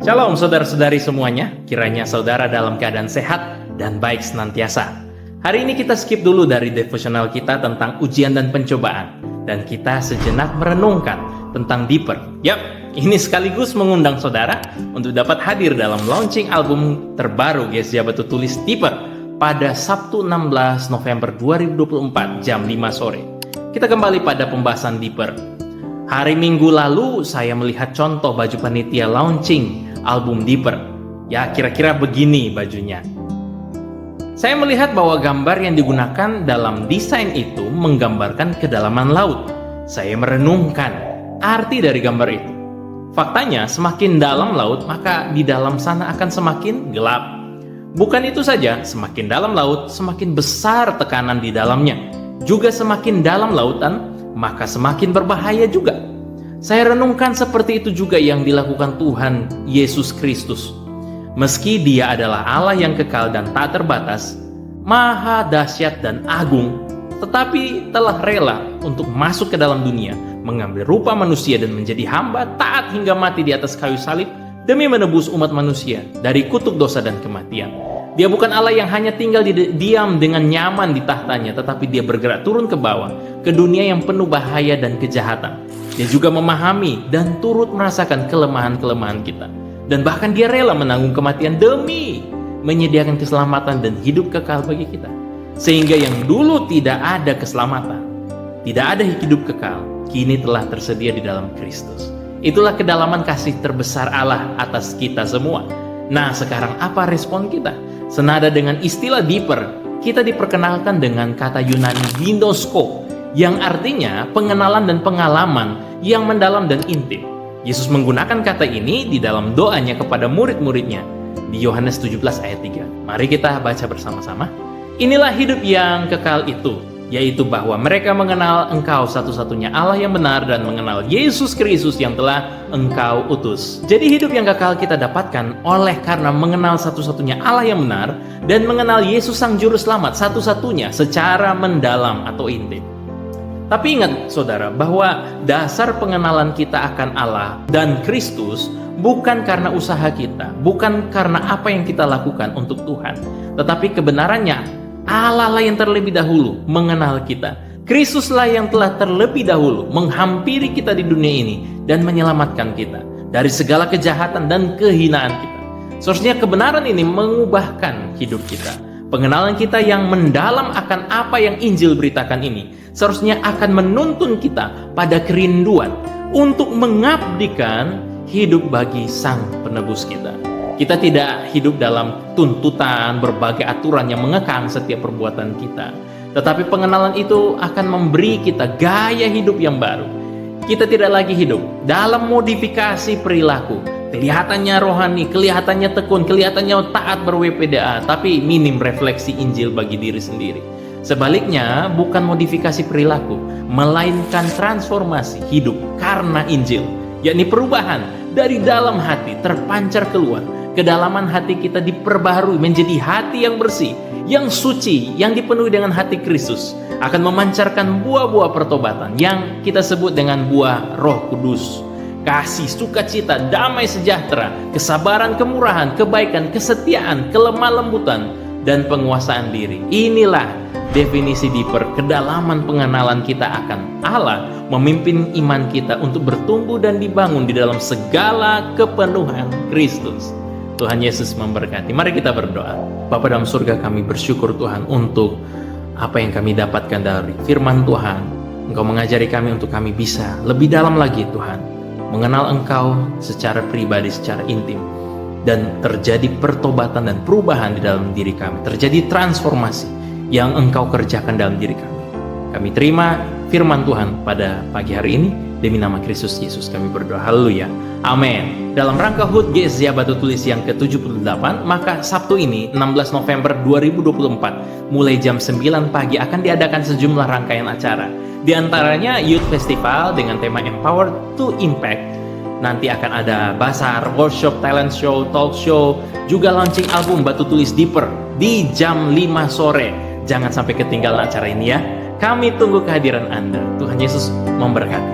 Shalom saudara-saudari semuanya, kiranya saudara dalam keadaan sehat dan baik senantiasa. Hari ini kita skip dulu dari devosional kita tentang ujian dan pencobaan, dan kita sejenak merenungkan tentang Deeper. Yap, ini sekaligus mengundang saudara untuk dapat hadir dalam launching album terbaru GSJ Batu Tulis Deeper pada Sabtu 16 November 2024 jam 5 sore. Kita kembali pada pembahasan Deeper. Hari Minggu lalu saya melihat contoh baju panitia launching album Deeper. Ya, kira-kira begini bajunya. Saya melihat bahwa gambar yang digunakan dalam desain itu menggambarkan kedalaman laut. Saya merenungkan arti dari gambar itu. Faktanya, semakin dalam laut, maka di dalam sana akan semakin gelap. Bukan itu saja, semakin dalam laut, semakin besar tekanan di dalamnya. Juga semakin dalam lautan, maka semakin berbahaya juga. Saya renungkan seperti itu juga yang dilakukan Tuhan Yesus Kristus. Meski Dia adalah Allah yang kekal dan tak terbatas, maha dahsyat dan agung, tetapi telah rela untuk masuk ke dalam dunia, mengambil rupa manusia dan menjadi hamba taat hingga mati di atas kayu salib demi menebus umat manusia dari kutuk dosa dan kematian. Dia bukan Allah yang hanya tinggal diam dengan nyaman di tahtanya, tetapi Dia bergerak turun ke bawah, ke dunia yang penuh bahaya dan kejahatan. Dia juga memahami dan turut merasakan kelemahan-kelemahan kita. Dan bahkan Dia rela menanggung kematian demi menyediakan keselamatan dan hidup kekal bagi kita. Sehingga yang dulu tidak ada keselamatan, tidak ada hidup kekal, kini telah tersedia di dalam Kristus. Itulah kedalaman kasih terbesar Allah atas kita semua. Nah, sekarang apa respon kita? Senada dengan istilah Deeper, kita diperkenalkan dengan kata Yunani ginosko, yang artinya pengenalan dan pengalaman yang mendalam dan intim. Yesus menggunakan kata ini di dalam doanya kepada murid-muridnya di Yohanes 17 ayat 3. Mari kita baca bersama-sama. Inilah hidup yang kekal itu, yaitu bahwa mereka mengenal Engkau satu-satunya Allah yang benar dan mengenal Yesus Kristus yang telah Engkau utus. Jadi hidup yang kekal kita dapatkan oleh karena mengenal satu-satunya Allah yang benar dan mengenal Yesus Sang Juru Selamat satu-satunya secara mendalam atau intim. Tapi ingat saudara, bahwa dasar pengenalan kita akan Allah dan Kristus bukan karena usaha kita, bukan karena apa yang kita lakukan untuk Tuhan, tetapi kebenarannya Allah lah yang terlebih dahulu mengenal kita. Kristuslah yang telah terlebih dahulu menghampiri kita di dunia ini dan menyelamatkan kita dari segala kejahatan dan kehinaan kita. Seharusnya kebenaran ini mengubahkan hidup kita. Pengenalan kita yang mendalam akan apa yang Injil beritakan ini seharusnya akan menuntun kita pada kerinduan untuk mengabdikan hidup bagi Sang Penebus kita. Kita tidak hidup dalam tuntutan berbagai aturan yang mengekang setiap perbuatan kita. Tetapi pengenalan itu akan memberi kita gaya hidup yang baru. Kita tidak lagi hidup dalam modifikasi perilaku. Kelihatannya rohani, kelihatannya tekun, kelihatannya taat ber-WPDA, tapi minim refleksi Injil bagi diri sendiri. Sebaliknya, bukan modifikasi perilaku, melainkan transformasi hidup karena Injil, yakni perubahan dari dalam hati terpancar keluar. Kedalaman hati kita diperbaharui menjadi hati yang bersih, yang suci, yang dipenuhi dengan hati Kristus, akan memancarkan buah-buah pertobatan yang kita sebut dengan buah Roh Kudus. Kasih, sukacita, damai sejahtera, kesabaran, kemurahan, kebaikan, kesetiaan, kelemah lembutan, dan penguasaan diri. Inilah definisi Deeper, kedalaman pengenalan kita akan Allah, memimpin iman kita untuk bertumbuh dan dibangun di dalam segala kepenuhan Kristus. Tuhan Yesus memberkati. Mari kita berdoa. Bapa dalam surga, kami bersyukur Tuhan untuk apa yang kami dapatkan dari firman Tuhan. Engkau mengajari kami untuk kami bisa lebih dalam lagi Tuhan mengenal Engkau secara pribadi, secara intim, dan terjadi pertobatan dan perubahan di dalam diri kami, terjadi transformasi yang Engkau kerjakan dalam diri kami. Kami terima firman Tuhan pada pagi hari ini, demi nama Kristus Yesus kami berdoa, haleluya, amin. Dalam rangka HUT GSJ Batu Tulis yang ke-78, maka Sabtu ini 16 November 2024 mulai jam 9 pagi akan diadakan sejumlah rangkaian acara. Di antaranya Youth Festival dengan tema Empower to Impact. Nanti akan ada basar, workshop, talent show, talk show, juga launching album Batu Tulis Deeper di jam 5 sore. Jangan sampai ketinggalan acara ini ya. Kami tunggu kehadiran Anda. Tuhan Yesus memberkati.